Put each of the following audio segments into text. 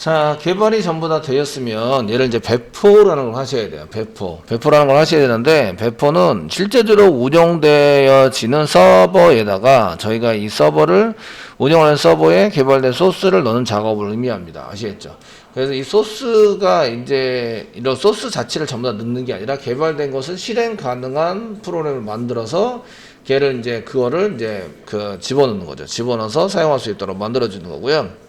자, 개발이 전부 다 되었으면 얘를 이제 배포라는 걸 하셔야 돼요. 배포라는 걸 하셔야 되는데, 배포는 실제적으로 운영되어지는 서버에다가 저희가 이 서버를 운영하는 서버에 개발된 소스를 넣는 작업을 의미합니다. 아시겠죠? 그래서 이 소스가 이제 이런 소스 자체를 전부 다 넣는 게 아니라 개발된 것을 실행 가능한 프로그램을 만들어서 걔를 이제 그거를 이제 집어넣는 거죠. 집어넣어서 사용할 수 있도록 만들어주는 거고요.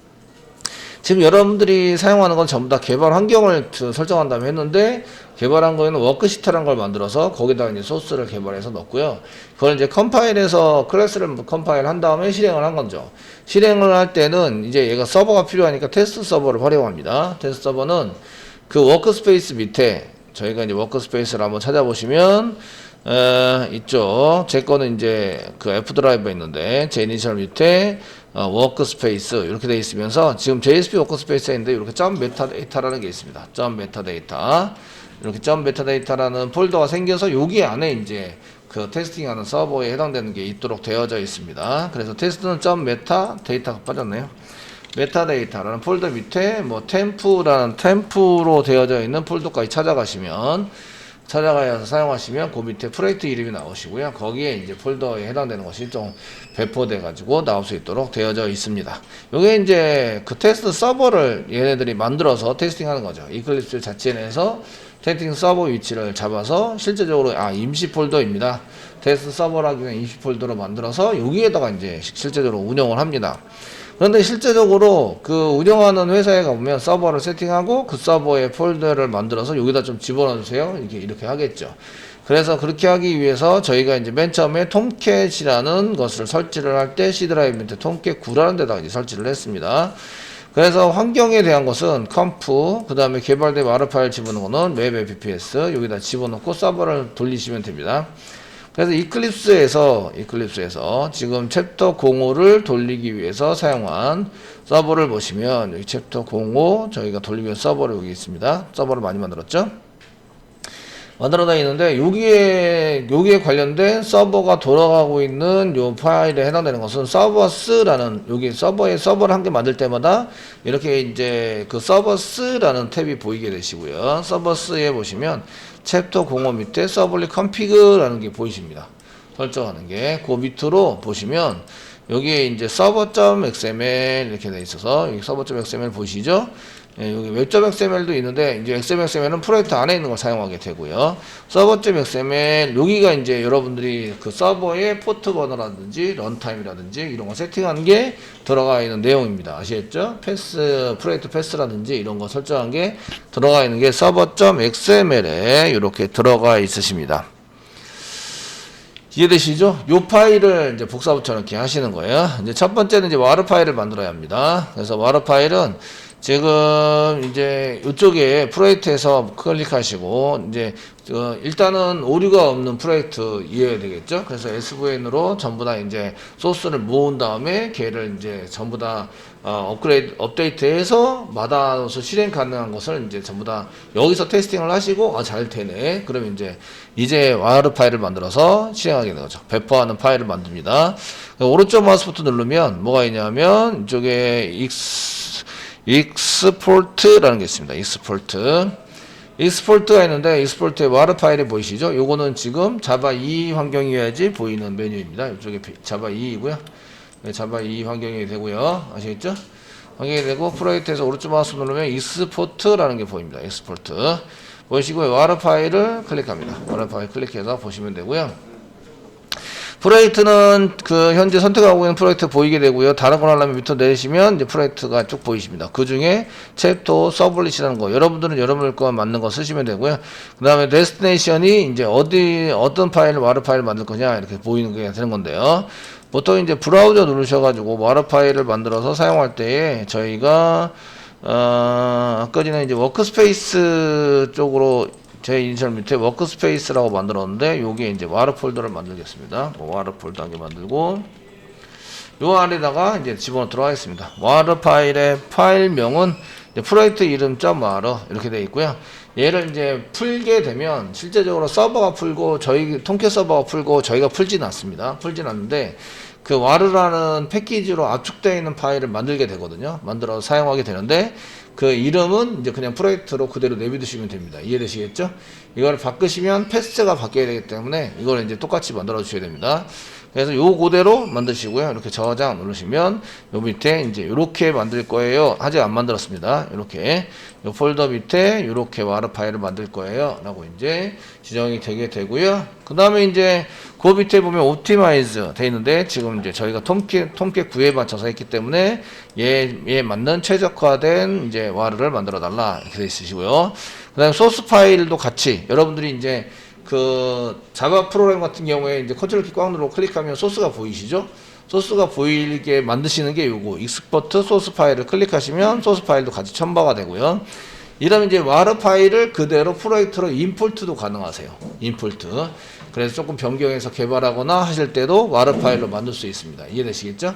지금 여러분들이 사용하는 건 전부 다 개발 환경을 설정한 다음에 했는데, 개발한 거에는 워크시트라는 걸 만들어서 거기다가 이제 소스를 개발해서 넣었고요. 그걸 이제 컴파일해서 클래스를 컴파일 한 다음에 실행을 한 거죠. 실행을 할 때는 이제 얘가 서버가 필요하니까 테스트 서버를 활용합니다. 테스트 서버는 그 워크스페이스 밑에 저희가 이제 워크스페이스를 한번 찾아보시면 이쪽 제 거는 이제 그 F 드라이브에 있는데 제 이니셜 밑에 워크스페이스 이렇게 되어 있으면서 지금 JSP 워크스페이스에 있는데 이렇게 점 메타데이터라는 게 있습니다. 점 메타데이터 이렇게 점 메타데이터라는 폴더가 생겨서 여기 안에 이제 그 테스팅하는 서버에 해당되는 게 있도록 되어져 있습니다. 그래서 테스트는 점 메타데이터가 빠졌네요. 메타데이터라는 폴더 밑에 뭐 템프라는 템프로 되어져 있는 폴더까지 찾아가서 사용하시면 그 밑에 프로젝트 이름이 나오시고요. 거기에 이제 폴더에 해당되는 것이 좀 배포돼 가지고 나올 수 있도록 되어져 있습니다. 요게 이제 그 테스트 서버를 얘네들이 만들어서 테스팅하는 거죠. 이클립스 자체 내에서 테스팅 서버 위치를 잡아서 실제적으로 임시 폴더입니다. 테스트 서버라기는 임시 폴더로 만들어서 여기에다가 이제 실제적으로 운영을 합니다. 그런데 실제적으로 그 운영하는 회사에 가보면 서버를 세팅하고 그 서버에 폴더를 만들어서 여기다 좀 집어넣어 주세요. 이렇게 하겠죠. 그래서 그렇게 하기 위해서 저희가 이제 맨 처음에 톰캣이라는 것을 설치를 할 때 C 드라이브 밑에 톰캣 9라는 데다가 이제 설치를 했습니다. 그래서 환경에 대한 것은 컴프, 그 다음에 개발된 와르 파일 집어넣는 거는 웹 APPS 여기다 집어넣고 서버를 돌리시면 됩니다. 그래서 이클립스에서 지금 챕터 05를 돌리기 위해서 사용한 서버를 보시면 여기 챕터 05 저희가 돌리기 위한 서버를 여기 있습니다. 서버를 많이 만들었죠? 만들어 있는데 여기에 관련된 서버가 돌아가고 있는 요 파일에 해당되는 것은 서버스라는 여기 서버를 한 개 만들 때마다 이렇게 이제 그 서버스라는 탭이 보이게 되시고요. 서버스에 보시면 챕터 05 밑에 서블릿 컨피그라는 게 보이십니다. 설정하는 게 그 밑으로 보시면 여기에 이제 server.xml 이렇게 돼 있어서 여기 server.xml 보이시죠? 예, 여기 웹.xml도 있는데 이제 XML은 프로젝트 안에 있는 걸 사용하게 되고요. server.xml 여기가 이제 여러분들이 그 서버의 포트 번호라든지 런타임이라든지 이런 거 세팅한 게 들어가 있는 내용입니다. 아시겠죠? 프로젝트 패스라든지 이런 거 설정한 게 들어가 있는 게 server.xml에 이렇게 들어가 있으십니다. 이해되시죠? 요 파일을 이제 복사 붙여넣기 하시는 거예요. 이제 첫 번째는 이제 와르 파일을 만들어야 합니다. 그래서 와르 파일은 지금 이제 이쪽에 프로젝트에서 클릭하시고 이제 일단은 오류가 없는 프로젝트 이해해야 되겠죠. 그래서 SVN으로 전부 다 이제 소스를 모은 다음에 걔를 이제 전부 다 업데이트해서 받아서 실행 가능한 것을 이제 전부 다 여기서 테스팅을 하시고 잘 되네. 그러면 이제 와르 파일을 만들어서 실행하게 되는 거죠. 배포하는 파일을 만듭니다. 오른쪽 마우스 버튼 누르면 뭐가 있냐면 이쪽에 익스포트라는 게 있습니다. 익스포트가 있는데 익스포트의 와르 파일이 보이시죠? 요거는 지금 자바 2 환경이어야지 보이는 메뉴입니다. 이쪽에 자바 2이고요. 자바 2 환경이 되고요. 아시겠죠? 환경이 되고 프로젝트에서 오른쪽 마우스 누르면 익스포트라는 게 보입니다. 익스포트 보이시고요. 와르 파일을 클릭합니다. 와르 파일 클릭해서 보시면 되고요. 프로젝트는 그 현재 선택하고 있는 프로젝트 보이게 되고요. 다른 걸 하려면 밑으로 내리시면 이제 프로젝트가 쭉 보이십니다. 그 중에 챕터 서블릿이라는 거 여러분들은 여러분들 거 맞는 거 쓰시면 되고요. 그 다음에 데스티네이션이 이제 어떤 파일 와르 파일 만들 거냐 이렇게 보이는 게 되는 건데요. 보통 이제 브라우저 누르셔가지고 와르 파일을 만들어서 사용할 때에 저희가 아까 전에 이제 워크스페이스 쪽으로 제 이니셜 밑에 워크스페이스라고 만들었는데 요게 이제 와르 폴더를 만들겠습니다. 와르 폴더 한 개 만들고 요 안에다가 이제 집어넣도록 하겠습니다. 와르 파일의 파일명은 프로젝트 이름 .와르 이렇게 되어 있고요. 얘를 이제 풀게 되면 실제적으로 서버가 풀고 저희 통캣 서버가 풀고 저희가 풀진 않습니다. 풀진 않는데 그 와르라는 패키지로 압축되어 있는 파일을 만들게 되거든요. 만들어서 사용하게 되는데 그 이름은 이제 그냥 프로젝트로 그대로 내비두시면 됩니다. 이해되시겠죠? 이걸 바꾸시면 패스가 바뀌어야 되기 때문에 이걸 이제 똑같이 만들어 주셔야 됩니다. 그래서 요 그대로 만드시고요. 이렇게 저장 누르시면 요 밑에 이제 요렇게 만들 거예요. 아직 안 만들었습니다. 요렇게 요 폴더 밑에 요렇게 와르 파일을 만들 거예요. 라고 이제 지정이 되게 되고요. 그 다음에 이제 그 밑에 보면 옵티마이즈 돼 있는데 지금 이제 저희가 톰캣 9에 맞춰서 했기 때문에 얘에 맞는 최적화된 이제 와르를 만들어 달라 이렇게 돼 있으시고요. 그 다음에 소스 파일도 같이 여러분들이 이제 그 자바 프로그램 같은 경우에 이제 컨트롤 키 꽉 누르고 클릭하면 소스가 보이시죠? 소스가 보이게 만드시는 게 요거 익스포트 소스 파일을 클릭하시면 소스 파일도 같이 첨부가 되고요. 이러면 이제 와르 파일을 그대로 프로젝트로 임포트도 가능하세요. 임포트. 그래서 조금 변경해서 개발하거나 하실 때도 와르 파일로 만들 수 있습니다. 이해되시겠죠?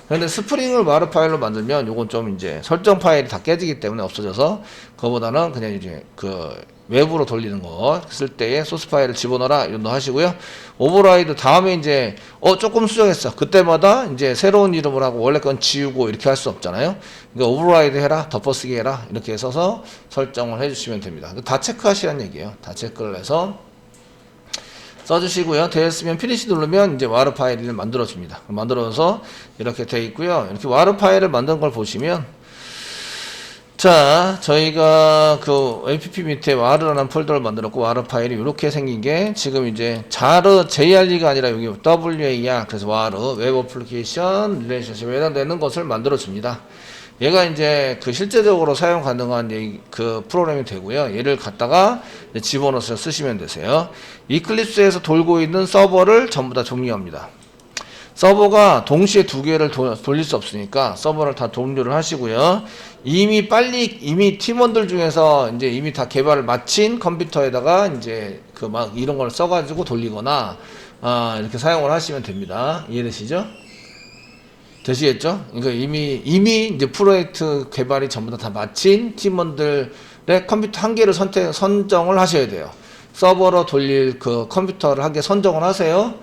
그런데 스프링을 와르 파일로 만들면 요건 좀 이제 설정 파일이 다 깨지기 때문에 없어져서 그거보다는 그냥 이제 그 외부로 돌리는 거 쓸 때에 소스 파일을 집어넣어라 이런 거 하시고요. 오버라이드 다음에 이제 조금 수정했어. 그때마다 이제 새로운 이름을 하고 원래 건 지우고 이렇게 할 수 없잖아요. 그러니까 오버라이드 해라, 덮어쓰기 해라 이렇게 써서 설정을 해주시면 됩니다. 다 체크하시라는 얘기예요. 다 체크를 해서 써주시고요. 되었으면 피니시 누르면 이제 와르 파일을 만들어줍니다. 만들어서 이렇게 돼 있고요. 이렇게 와르 파일을 만든 걸 보시면 자, 저희가 그 app 밑에 와르라는 폴더를 만들었고 와르 파일이 이렇게 생긴 게 지금 이제 자르 JRE가 아니라 여기 WA야. 그래서 와르 웹 어플리케이션 릴레이션십에 해당되는 것을 만들어 줍니다. 얘가 이제 그 실제적으로 사용 가능한 그 프로그램이 되고요. 얘를 갖다가 집어넣어서 쓰시면 되세요. 이클립스에서 돌고 있는 서버를 전부 다 종료합니다. 서버가 동시에 두 개를 돌릴 수 없으니까 서버를 다 종료를 하시고요. 이미 팀원들 중에서 이제 이미 다 개발을 마친 컴퓨터에다가 이제 그 막 이런 걸 써가지고 돌리거나 이렇게 사용을 하시면 됩니다. 이해되시죠? 되시겠죠? 그러니까 이미 이제 프로젝트 개발이 전부 다 마친 팀원들의 컴퓨터 한 개를 선정을 하셔야 돼요. 서버로 돌릴 그 컴퓨터를 한 개 선정을 하세요.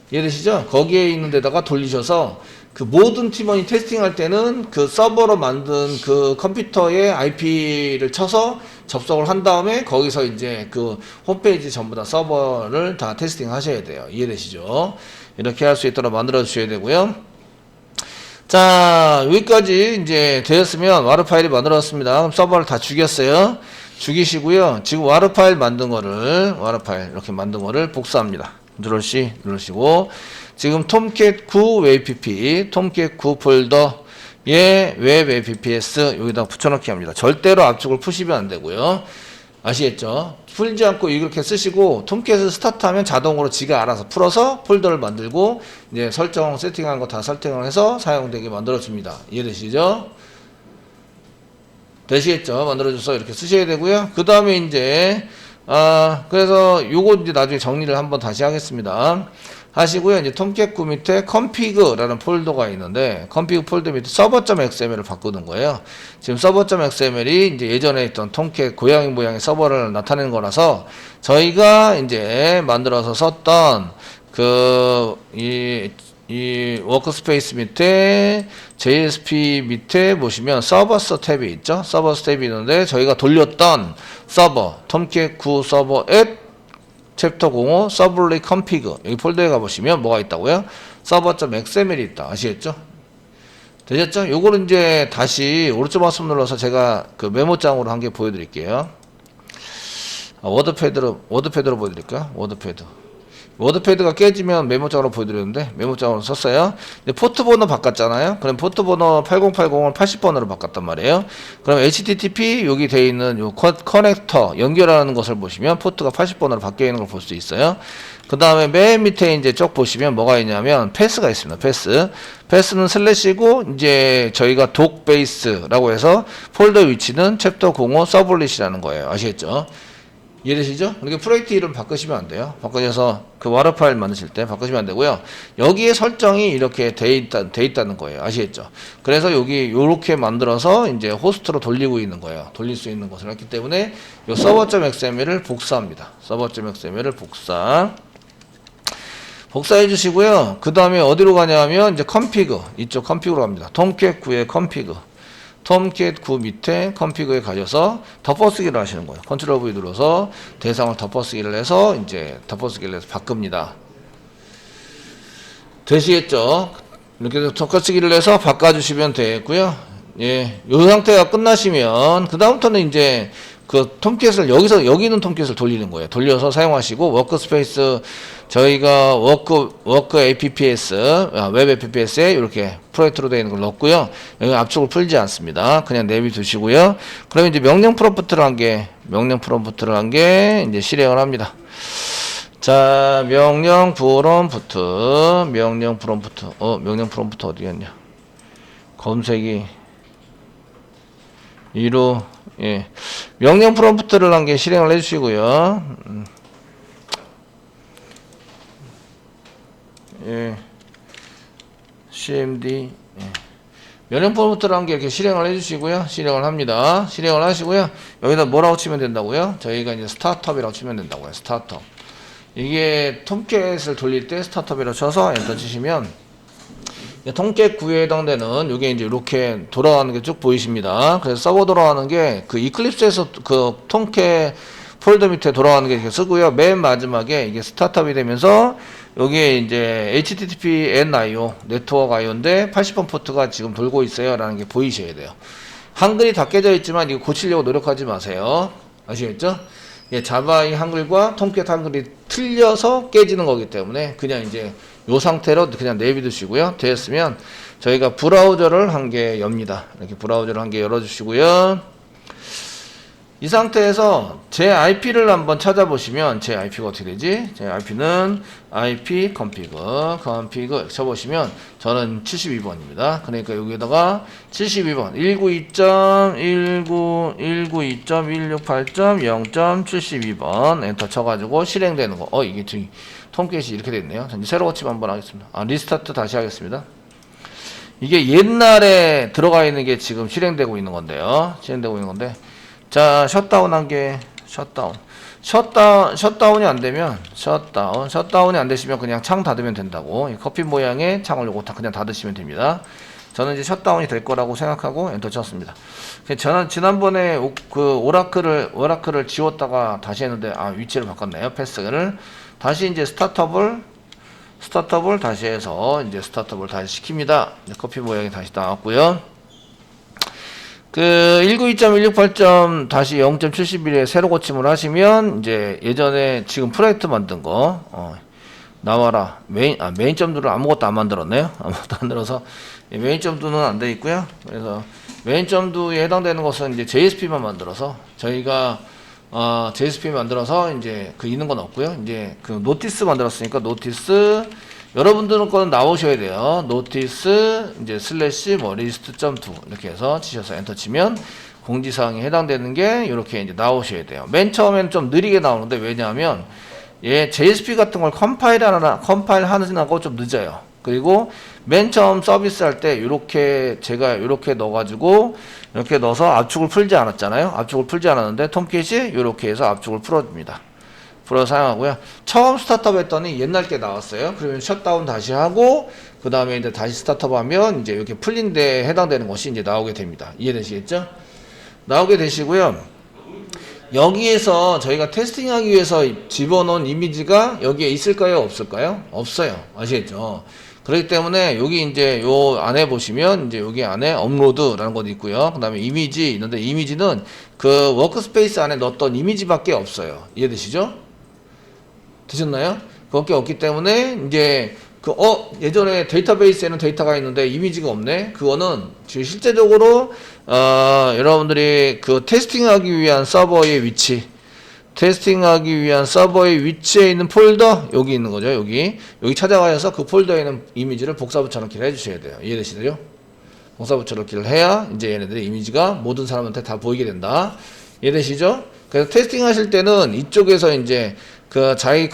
이해되시죠? 거기에 있는 데다가 돌리셔서 그 모든 팀원이 테스팅할 때는 그 서버로 만든 그 컴퓨터에 IP를 쳐서 접속을 한 다음에 거기서 이제 그 홈페이지 전부 다 서버를 다 테스팅 하셔야 돼요. 이해되시죠? 이렇게 할 수 있도록 만들어 주셔야 되고요. 자, 여기까지 이제 되었으면 와르 파일이 만들어졌습니다. 그럼 서버를 다 죽였어요. 죽이시고요. 지금 와르 파일 이렇게 만든 거를 복사합니다. 누르시고 지금 톰캣 9 웹pp 톰캣 9 폴더에 웹 apps 여기다 붙여넣기 합니다. 절대로 압축을 푸시면 안 되고요. 아시겠죠? 풀지 않고 이렇게 쓰시고 톰캣을 스타트하면 자동으로 지가 알아서 풀어서 폴더를 만들고 이제 세팅한 거 다 설정을 해서 사용되게 만들어 줍니다. 이해되시죠? 되시겠죠? 만들어줘서 이렇게 쓰셔야 되고요. 그 다음에 이제 그래서 요거 이제 나중에 정리를 한번 다시 하겠습니다. 하시고요. 이제 톰캣 9 밑에 config라는 폴더가 있는데 config 폴더 밑에 server.xml을 바꾸는 거예요. 지금 server.xml이 이제 예전에 있던 톰캣 고양이 모양의 서버를 나타내는 거라서 저희가 이제 만들어서 썼던 이 워크스페이스 밑에 JSP 밑에 보시면 서버스 탭이 있죠. 서버스 탭이 있는데 저희가 돌렸던 서버 톰캣 9 서버 앱 챕터 05 서블리 컴피그 여기 폴더에 가보시면 뭐가 있다고요? 서버.xml이 있다. 아시겠죠? 되셨죠? 요거를 이제 다시 오른쪽 마우스 눌러서 제가 그 메모장으로 한 개 보여드릴게요. 워드패드로 보여드릴까요? 워드패드가 깨지면 메모장으로 보여드렸는데 메모장으로 썼어요. 포트 번호 바꿨잖아요. 그럼 포트 번호 8080을 80번으로 바꿨단 말이에요. 그럼 HTTP 여기 돼 있는 요 커넥터 연결하는 것을 보시면 포트가 80번으로 바뀌어 있는 걸 볼 수 있어요. 그 다음에 맨 밑에 이제 쭉 보시면 뭐가 있냐면 패스가 있습니다. 패스는 슬래시고 이제 저희가 독베이스라고 해서 폴더 위치는 챕터 05 서블릿이라는 거예요. 아시겠죠? 이해되시죠? 그러니까 프로젝트 이름 바꾸시면 안 돼요. 바꾸셔서 그 와르 파일 만드실 때 바꾸시면 안 되고요. 여기에 설정이 이렇게 돼 있다는 거예요. 아시겠죠? 그래서 여기 요렇게 만들어서 이제 호스트로 돌리고 있는 거예요. 돌릴 수 있는 것을 했기 때문에 요 server.xml을 복사합니다. server.xml을 복사. 복사해 주시고요. 그 다음에 어디로 가냐면 이제 컴피그, 이쪽 컴피그로 갑니다. 톰캣 9의 컴피그, 톰캣 9 밑에 컴피그에 가셔서 덮어쓰기를 하시는 거예요. 컨트롤 V 눌러서 대상을 덮어쓰기를 해서 이제 덮어쓰기를 해서 바꿉니다. 되시겠죠? 이렇게 해서 덮어쓰기를 해서 바꿔주시면 되겠고요. 예, 요 상태가 끝나시면 그 다음부터는 이제 그 톰캣을 여기 있는 톰캣을 돌리는 거예요. 돌려서 사용하시고 워크스페이스 저희가 워크 APPS 웹 APPS에 이렇게 프로젝트로 되어 있는 걸 넣었고요. 여기 압축을 풀지 않습니다. 그냥 내비 두시고요. 그러면 이제 명령 프롬프트를 한 게 이제 실행을 합니다. 자, 명령 프롬프트 어디 갔냐? 검색이 위로, 예. 명령 프롬프트를 한 게 실행을 해주시고요. 예. cmd, 예. 명령 프롬프트를 한 게 이렇게 실행을 해주시고요. 실행을 합니다. 실행을 하시고요. 여기다 뭐라고 치면 된다고요? 저희가 이제 스타트업이라고 치면 된다고요. 스타트업. 이게 톰캣을 돌릴 때 스타트업이라고 쳐서 엔터 치시면 톰캣 9에 해당되는 이게 이제 이렇게 돌아가는 게 쭉 보이십니다. 그래서 서버 돌아가는 게 그 이클립스에서 그 톰캣 폴더 밑에 돌아가는 게 이렇게 쓰고요. 맨 마지막에 이게 스타트업이 되면서 여기에 이제 HTTP NIO 네트워크 IO인데 80번 포트가 지금 돌고 있어요 라는 게 보이셔야 돼요. 한글이 다 깨져 있지만 이거 고치려고 노력하지 마세요. 아시겠죠? 예, 자바의 한글과 톰캣 한글이 틀려서 깨지는 거기 때문에 그냥 이제 요 상태로 그냥 내비두시고요. 되었으면 저희가 브라우저를 한 개 엽니다. 이렇게 브라우저를 한 개 열어주시고요. 이 상태에서 제 IP를 한번 찾아보시면 제 IP가 어떻게 되지? 제 IP는 IP config 쳐보시면 저는 72번입니다. 그러니까 여기에다가 72번 192.168.0.72번 엔터 쳐가지고 실행되는 거. 이게 지금 톰캣이 이렇게 됐네요. 이제 새로 고침 한번 하겠습니다. 리스타트 다시 하겠습니다. 이게 옛날에 들어가 있는 게 지금 실행되고 있는 건데요. 자, 셧다운 한 개, 셧다운이 안 되면, 셧다운이 안 되시면 그냥 창 닫으면 된다고. 이 커피 모양의 창을 요거 그냥 닫으시면 됩니다. 저는 이제 셧다운이 될 거라고 생각하고 엔터 쳤습니다. 저는 지난번에 그 오라클을 지웠다가 다시 했는데, 위치를 바꿨네요. 패스를. 다시 이제 스타트업을 다시 해서, 이제 스타트업을 다시 시킵니다. 커피 모양이 다시 나왔고요. 그 192.168. 다시 0.71에 새로 고침을 하시면 이제 예전에 지금 프로젝트 만든 거 나와라 메인 점도를 아무것도 안 만들었네요. 아무것도 안 만들어서 메인 점도는 안 돼 있고요. 그래서 메인 점도에 해당되는 것은 이제 JSP만 만들어서 저희가 JSP 만들어서 이제 그 있는 건 없고요. 이제 그 노티스 만들었으니까 노티스 여러분들은 거는 나오셔야 돼요. 노티스 이제 슬래시 리스트.2 이렇게 해서 치셔서 엔터 치면 공지사항에 해당되는 게 이렇게 이제 나오셔야 돼요. 맨 처음에는 좀 느리게 나오는데 왜냐하면 JSP 같은 걸 컴파일하느라고 좀 늦어요. 그리고 맨 처음 서비스 할 때 이렇게 제가 이렇게 넣어가지고 이렇게 넣어서 압축을 풀지 않았잖아요. 압축을 풀지 않았는데 톰캣이 이렇게 해서 압축을 풀어줍니다. 사용하고요. 처음 스타트업 했더니 옛날 게 나왔어요. 그러면 셧다운 다시 하고 그 다음에 이제 다시 스타트업 하면 이제 이렇게 풀린 데 해당되는 것이 이제 나오게 됩니다. 이해되시겠죠? 나오게 되시고요. 여기에서 저희가 테스팅하기 위해서 집어넣은 이미지가 여기에 있을까요? 없을까요? 없어요. 아시겠죠? 그렇기 때문에 여기 이제 요 안에 보시면 이제 여기 안에 업로드라는 것도 있고요. 그 다음에 이미지 있는데 이미지는 그 워크스페이스 안에 넣었던 이미지밖에 없어요. 이해되시죠? 되셨나요? 그밖에 없기 때문에 이제 예전에 데이터베이스에는 데이터가 있는데 이미지가 없네. 그거는 지금 실제적으로 여러분들이 그 테스팅하기 위한 서버의 위치에 있는 폴더 여기 있는 거죠. 여기 찾아가셔서 그 폴더에 있는 이미지를 복사 붙여넣기를 해주셔야 돼요. 이해되시죠? 복사 붙여넣기를 해야 이제 얘네들의 이미지가 모든 사람한테 다 보이게 된다. 이해되시죠? 그래서 테스팅 하실 때는 이쪽에서 이제 그 자기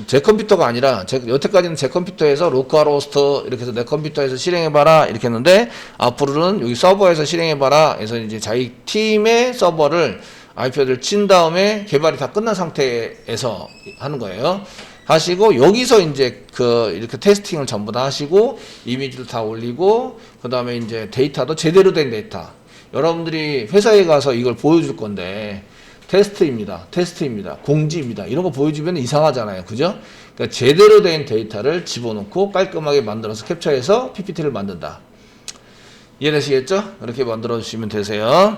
제 컴퓨터가 아니라 여태까지는 제 컴퓨터에서 로컬 호스트 이렇게 해서 내 컴퓨터에서 실행해봐라 이렇게 했는데 앞으로는 여기 서버에서 실행해봐라 해서 이제 자기 팀의 서버를 IP 어드레스를 친 다음에 개발이 다 끝난 상태에서 하는 거예요. 하시고 여기서 이제 그 이렇게 테스팅을 전부 다 하시고 이미지도 다 올리고 그 다음에 이제 데이터도 제대로 된 데이터. 여러분들이 회사에 가서 이걸 보여줄 건데 테스트입니다. 공지입니다. 이런 거 보여주면 이상하잖아요. 그죠? 그러니까 제대로 된 데이터를 집어넣고 깔끔하게 만들어서 캡처해서 PPT를 만든다. 이해되시겠죠? 이렇게 만들어 주시면 되세요.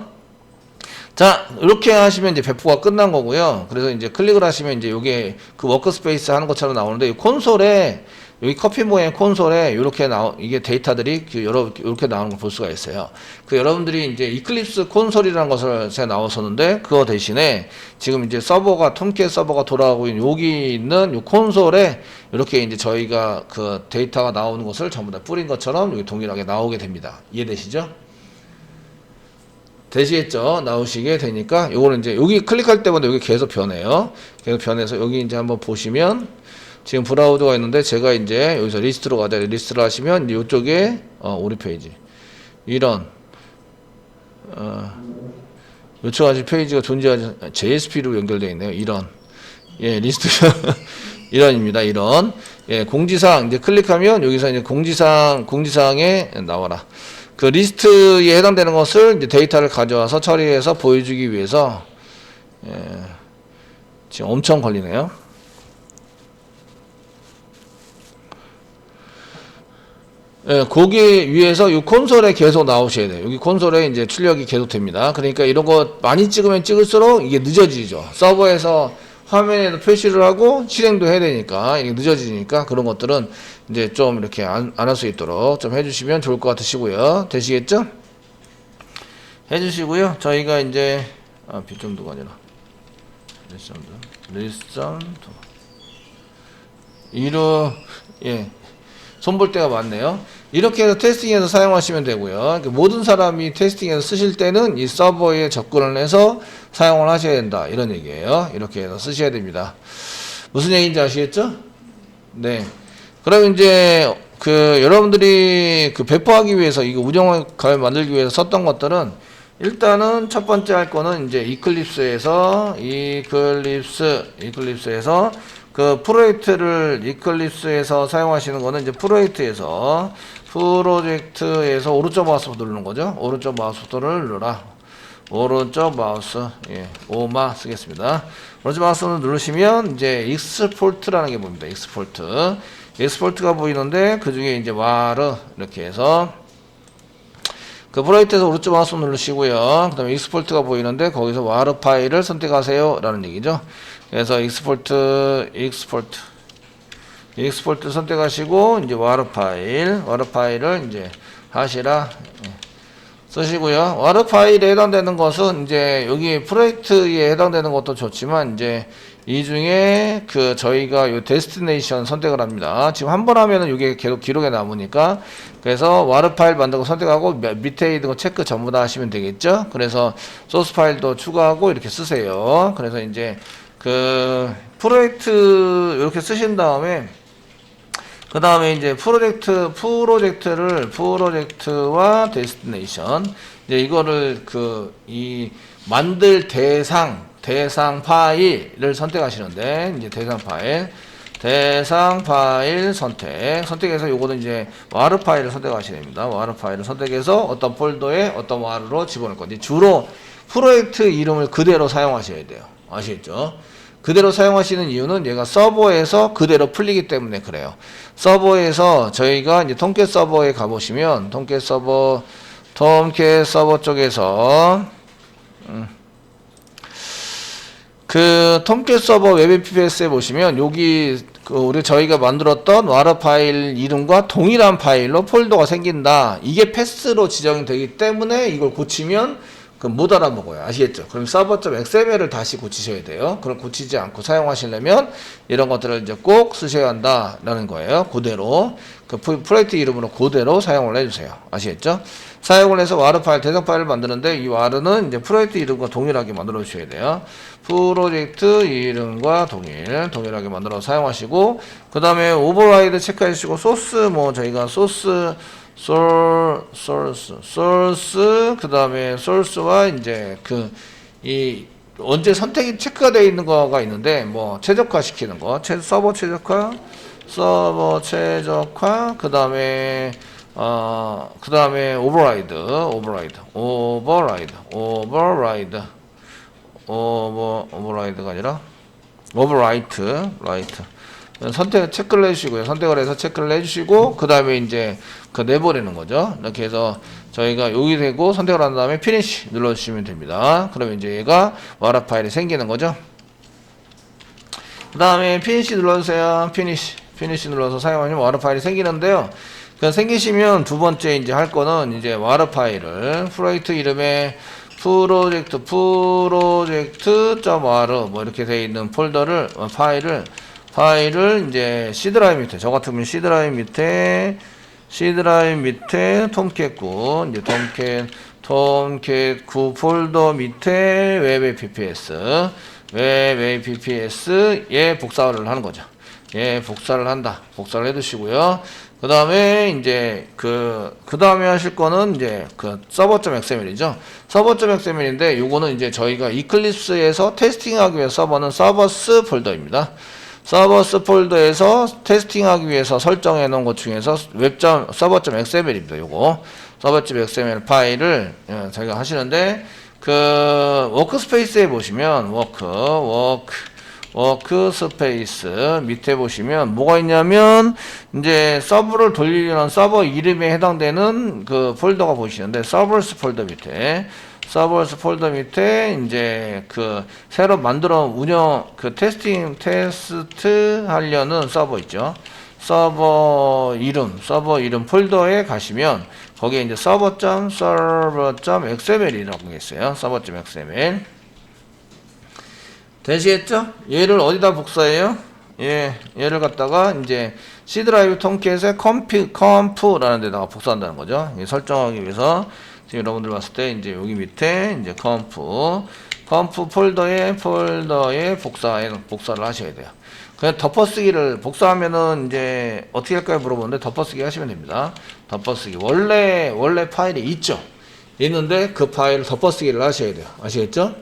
자, 이렇게 하시면 이제 배포가 끝난 거고요. 그래서 이제 클릭을 하시면 이제 요게 그 워크스페이스 하는 것처럼 나오는데 이 콘솔에 여기 커피 모양 콘솔에 이렇게 이게 데이터들이 이렇게 나오는 걸 볼 수가 있어요. 그 여러분들이 이제 이클립스 콘솔이라는 것을 제가 나왔었는데 그거 대신에 지금 이제 서버가 톰캣 서버가 돌아가고 있는 여기 있는 이 콘솔에 이렇게 이제 저희가 그 데이터가 나오는 것을 전부 다 뿌린 것처럼 여기 동일하게 나오게 됩니다. 이해되시죠? 되시겠죠? 나오시게 되니까 요거는 이제 여기 클릭할 때마다 여기 계속 변해요. 계속 변해서 여기 이제 한번 보시면 지금 브라우저가 있는데 제가 이제 여기서 리스트로 가자. 리스트를 하시면 이쪽에 오리 페이지 이런 요청하신 페이지가 존재하지 JSP로 연결되어 있네요. 이런 리스트 이런입니다. 이런 공지사항 이제 클릭하면 여기서 이제 공지사항에 나와라. 그 리스트에 해당되는 것을 이제 데이터를 가져와서 처리해서 보여주기 위해서 지금 엄청 걸리네요. 거기 위에서 이 콘솔에 계속 나오셔야 돼요. 여기 콘솔에 이제 출력이 계속 됩니다. 그러니까 이런 거 많이 찍으면 찍을수록 이게 늦어지죠. 서버에서 화면에도 표시를 하고 실행도 해야 되니까 이게 늦어지니까 그런 것들은 이제 좀 이렇게 안 할 수 있도록 좀 해주시면 좋을 것 같으시고요. 되시겠죠? 해주시고요. 저희가 이제 비정도가 아니라 리선도 손볼 때가 많네요. 이렇게 해서 테스팅해서 사용하시면 되고요. 모든 사람이 테스팅해서 쓰실 때는 이 서버에 접근을 해서 사용을 하셔야 된다. 이런 얘기예요. 이렇게 해서 쓰셔야 됩니다. 무슨 얘기인지 아시겠죠? 네. 그럼 이제 여러분들이 배포하기 위해서 이거 운영을 만들기 위해서 썼던 것들은 일단은 첫 번째 할 거는 이제 이클립스에서 그 프로젝트에서 사용하시는 거는 이제 프로젝트에서 오른쪽 마우스 누르는 거죠. 오른쪽 마우스 버튼을 눌러라. 오른쪽 마우스 오마 쓰겠습니다. 오른쪽 마우스를 누르시면 이제 익스포트라는 게 보입니다. 익스포트가 보이는데 그 중에 이제 와르 이렇게 해서 그 프로젝트에서 오른쪽 마우스 누르시고요. 그 다음에 익스포트가 보이는데 거기서 와르 파일을 선택하세요 라는 얘기죠. 그래서 익스포트 선택하시고 이제 와르 파일을 이제 하시라 쓰시고요. 와르 파일에 해당되는 것은 이제 여기 프로젝트에 해당되는 것도 좋지만 이제 이 중에 저희가 요 데스티네이션 선택을 합니다. 지금 한 번 하면은 이게 계속 기록에 남으니까 그래서 와르 파일 만들고 선택하고 밑에 있는 거 체크 전부 다 하시면 되겠죠. 그래서 소스 파일도 추가하고 이렇게 쓰세요. 그래서 이제 프로젝트 이렇게 쓰신 다음에 그 다음에 이제 프로젝트와 데스티네이션 이제 이거를 만들 대상 파일을 선택하시는데 이제 대상 파일 선택해서 요거는 이제 와르 파일을 선택하셔야 됩니다. 와르 파일을 선택해서 어떤 폴더에 어떤 와르로 집어넣을 건지 주로 프로젝트 이름을 그대로 사용하셔야 돼요. 아시겠죠? 그대로 사용하시는 이유는 얘가 서버에서 그대로 풀리기 때문에 그래요. 서버에서 저희가 이제 톰캣 서버에 가보시면 톰캣 서버 쪽에서 톰캣 서버 웹 APS에 보시면 여기 저희가 만들었던 와르 파일 이름과 동일한 파일로 폴더가 생긴다. 이게 패스로 지정이 되기 때문에 이걸 고치면 못 알아먹어요. 아시겠죠? 그럼 서버.xml을 다시 고치셔야 돼요. 그럼 고치지 않고 사용하시려면 이런 것들을 이제 꼭 쓰셔야 한다라는 거예요. 그대로 프로젝트 이름으로 그대로 사용을 해주세요. 아시겠죠? 사용을 해서 와르 파일 대상 파일을 만드는데 이 와르는 이제 프로젝트 이름과 동일하게 만들어 주셔야 돼요. 프로젝트 이름과 동일하게 만들어 사용하시고 그 다음에 오버라이드 체크해 주시고 소스 저희가 소스 그 다음에 소스와 이제 이 언제 선택이 체크가 되어 있는 거가 있는데, 뭐 최적화 시키는 거, 서버 최적화, 그 다음에 오버라이드가 아니라 라이트. 선택 체크를 해주시고요. 선택을 해서 체크를 해주시고, 그 다음에 이제 그 내버리는 거죠. 이렇게 해서 저희가 여기 되고 선택을 한 다음에 피니시 눌러주시면 됩니다. 그러면 이제 얘가 와라 파일이 생기는 거죠. 그 다음에 피니시 눌러주세요. 피니시 눌러서 사용하면 와라 파일이 생기는데요. 그 생기시면 두 번째 이제 할 거는 이제 와라 파일을 프로젝트 이름에 프로젝트.와르 뭐 이렇게 되어 있는 폴더를 파일을 이제 C 드라이브 밑에, 저 같으면 C 드라이브 밑에 톰캣9 이제 톰캣9 폴더 밑에 웹 APPS에 복사를 하는 거죠. 예, 복사를 해두시고요. 그 다음에 이제 그 다음에 하실 거는 이제 그 서버.xml이죠. 서버.xml인데 요거는 이제 저희가 이클립스에서 테스팅하기 위해서 서버는 서버스 폴더입니다. 서버스 폴더에서 테스팅하기 위해서 설정해 놓은 것 중에서 서버.xml입니다. 요거 서버.xml 파일을 저희가 하시는데, 그 워크스페이스에 보시면 워크스페이스 밑에 보시면 뭐가 있냐면 이제 서버를 돌리려는 서버 이름에 해당되는 그 폴더가 보이시는데, 서버스 폴더 밑에 이제 그 새로 만들어 그 테스트 하려는 서버 있죠. 서버 이름 폴더에 가시면 거기에 이제 server.xml이라고 있어요. server.xml 되시겠죠? 얘를 어디다 복사해요? 예, 얘를 갖다가 이제 C 드라이브 톰캣의 컴프라는 데다가 복사한다는 거죠. 설정하기 위해서 지금 여러분들 봤을 때 이제 여기 밑에 이제 컴프 폴더에 복사를 하셔야 돼요. 그냥 덮어쓰기를 복사하면은 이제 어떻게 할까요? 물어보는데 덮어쓰기 하시면 됩니다. 덮어쓰기 원래 파일이 있는데 그 파일을 덮어쓰기를 하셔야 돼요. 아시겠죠?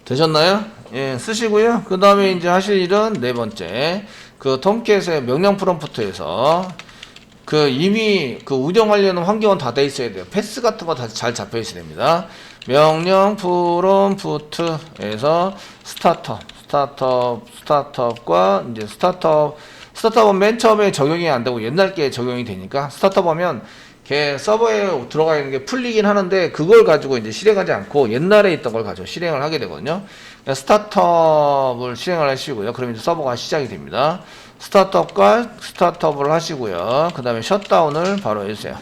되셨나요? 예, 쓰시고요. 그 다음에 이제 하실 일은 네 번째, 그 톰캣의 명령 프롬프트에서 그 이미 그 운영하려는 환경은 다 돼 있어야 돼요. 패스 같은 거 다 잘 잡혀 있어야 됩니다. 명령 프롬프트에서 스타트업과 이제 스타트업은 맨 처음에 적용이 안 되고 옛날 게 적용이 되니까, 스타트업 하면 걔 서버에 들어가 있는 게 풀리긴 하는데 그걸 가지고 이제 실행하지 않고 옛날에 있던 걸 가지고 실행을 하게 되거든요. 스타트업을 실행을 하시고요. 그러면 이제 서버가 시작이 됩니다. 스타트업을 하시고요. 그 다음에 셧다운을 바로 해주세요.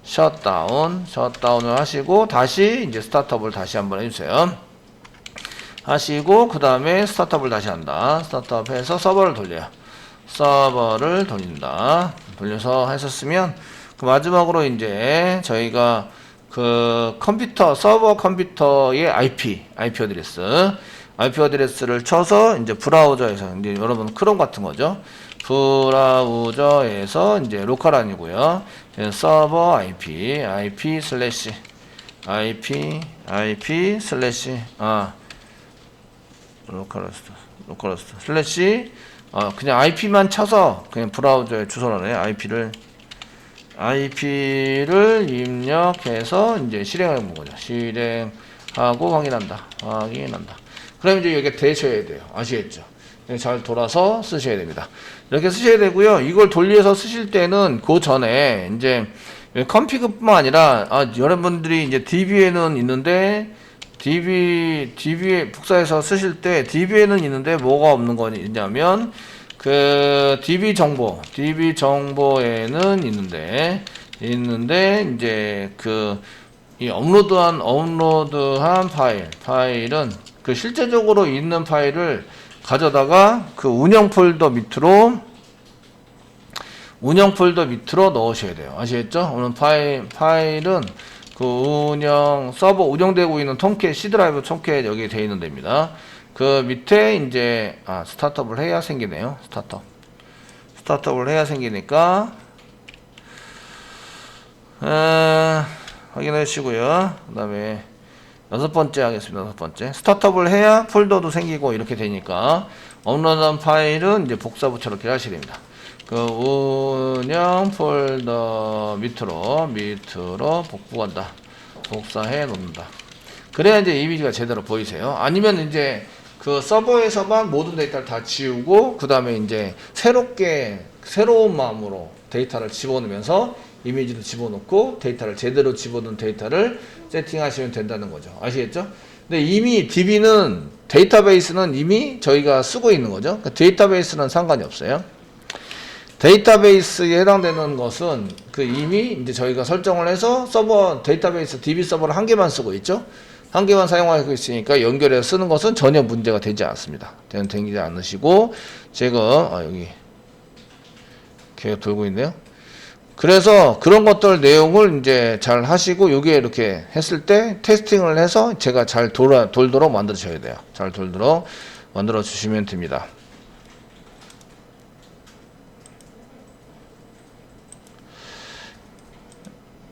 셧다운을 하시고 다시 이제 스타트업을 다시 한번 해주세요. 하시고 그 다음에 스타트업을 다시 한다. 스타트업 해서 서버를 돌려요. 서버를 돌린다. 돌려서 하셨으면 그 마지막으로 이제 저희가 그 서버 컴퓨터의 IP 어드레스를 쳐서 이제 브라우저에서 이제 여러분 크롬 같은 거죠. 브라우저에서 이제 로컬 아니고요. 서버 IP 슬래시 로컬호스트 슬래시 그냥 IP만 쳐서 그냥 브라우저에 주소를 IP를 입력해서 이제 실행을 해본 거죠. 실행하고 확인한다. 그럼 이제 이게 되셔야 돼요. 아시겠죠? 잘 돌아서 쓰셔야 됩니다. 이렇게 쓰셔야 되고요. 이걸 돌려서 쓰실 때는 그 전에 이제 컴피그뿐만 아니라 여러분들이 이제 DB에는 있는데 DB에 복사해서 쓰실 때 DB에는 있는데 뭐가 없는 거냐면 그 DB 정보에는 있는데 이제 그 이 업로드한 파일은 그 실제적으로 있는 파일을 가져다가 그 운영 폴더 밑으로 넣으셔야 돼요. 아시겠죠? 오늘 파일은 그 서버 운영되고 있는 톰캣 C 드라이브 톰캣 여기 되어 있는 데입니다. 그 밑에 이제 스타트업을 해야 생기네요. 스타트업을 해야 생기니까 확인해 주시고요. 그 다음에 여섯 번째 하겠습니다. 여섯 번째. 스타트업을 해야 폴더도 생기고 이렇게 되니까 업로드한 파일은 이제 복사부처럼 이렇게 하시야 됩니다. 그 운영 폴더 밑으로 복구한다. 복사해 놓는다. 그래야 이제 이미지가 제대로 보이세요. 아니면 이제 그 서버에서만 모든 데이터를 다 지우고 그 다음에 이제 새로운 마음으로 데이터를 집어넣으면서 이미지도 집어넣고 데이터를 제대로 집어넣은 데이터를 세팅하시면 된다는 거죠. 아시겠죠? 근데 이미 DB는 데이터베이스는 이미 저희가 쓰고 있는 거죠. 그러니까 데이터베이스는 상관이 없어요. 데이터베이스에 해당되는 것은 그 이미 이제 저희가 설정을 해서 서버 데이터베이스 DB 서버를 한 개만 쓰고 있죠. 한 개만 사용하고 있으니까 연결해서 쓰는 것은 전혀 문제가 되지 않습니다. 되지 않으시고 지금 여기 계속 돌고 있네요. 그래서 그런 것들 내용을 이제 잘 하시고 요게 이렇게 했을 때 테스팅을 해서 제가 잘 돌도록 만들어 주셔야 돼요. 잘 돌도록 만들어 주시면 됩니다.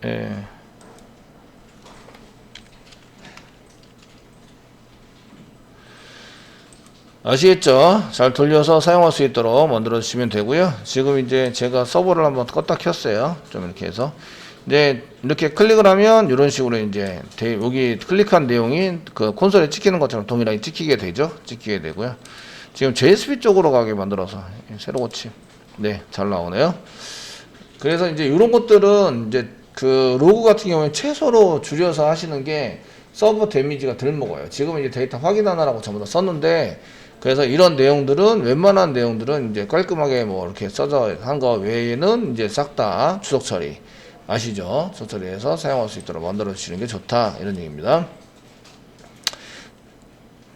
예. 아시겠죠? 잘 돌려서 사용할 수 있도록 만들어 주시면 되고요. 지금 이제 제가 서버를 한번 껐다 켰어요. 좀 이렇게 해서 이제 이렇게 클릭을 하면 이런 식으로 이제 여기 클릭한 내용이 그 콘솔에 찍히는 것처럼 동일하게 찍히게 되죠. 찍히게 되고요. 지금 JSP 쪽으로 가게 만들어서 새로 고침. 네, 잘 나오네요. 그래서 이제 이런 것들은 이제 그 로그 같은 경우에 최소로 줄여서 하시는 게 서버 데미지가 덜 먹어요. 지금 이제 데이터 확인하느라고 전부 다 썼는데 그래서 이런 내용들은 웬만한 내용들은 이제 깔끔하게 뭐 이렇게 써져 한 거 외에는 이제 싹 다 추적 처리 아시죠? 추적 처리해서 사용할 수 있도록 만들어 주시는 게 좋다 이런 얘기입니다.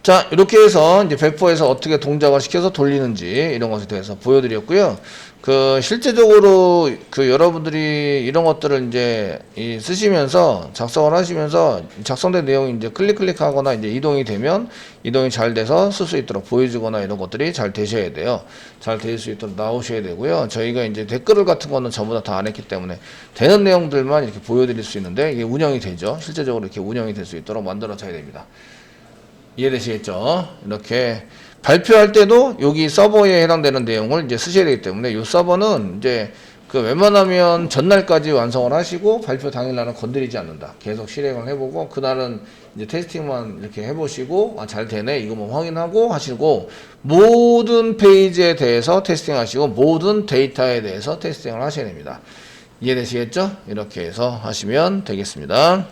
자, 이렇게 해서 이제 배포에서 어떻게 동작을 시켜서 돌리는지 이런 것에 대해서 보여드렸고요. 그 실제적으로 그 여러분들이 이런 것들을 이제 쓰시면서 작성을 하시면서 작성된 내용이 이제 클릭하거나 이제 이동이 되면 이동이 잘 돼서 쓸 수 있도록 보여주거나 이런 것들이 잘 되셔야 돼요. 잘 될 수 있도록 나오셔야 되고요. 저희가 이제 댓글 같은 거는 전부 다 안 했기 때문에 되는 내용들만 이렇게 보여드릴 수 있는데 이게 운영이 되죠. 실제적으로 이렇게 운영이 될 수 있도록 만들어져야 됩니다. 이해되시겠죠? 이렇게 발표할 때도 여기 서버에 해당되는 내용을 이제 쓰셔야 되기 때문에 이 서버는 이제 그 웬만하면 전날까지 완성을 하시고 발표 당일날은 건드리지 않는다. 계속 실행을 해보고 그날은 이제 테스팅만 이렇게 해보시고 잘 되네 이거만 확인하고 하시고 모든 페이지에 대해서 테스팅하시고 모든 데이터에 대해서 테스팅을 하셔야 됩니다. 이해되시겠죠? 이렇게 해서 하시면 되겠습니다.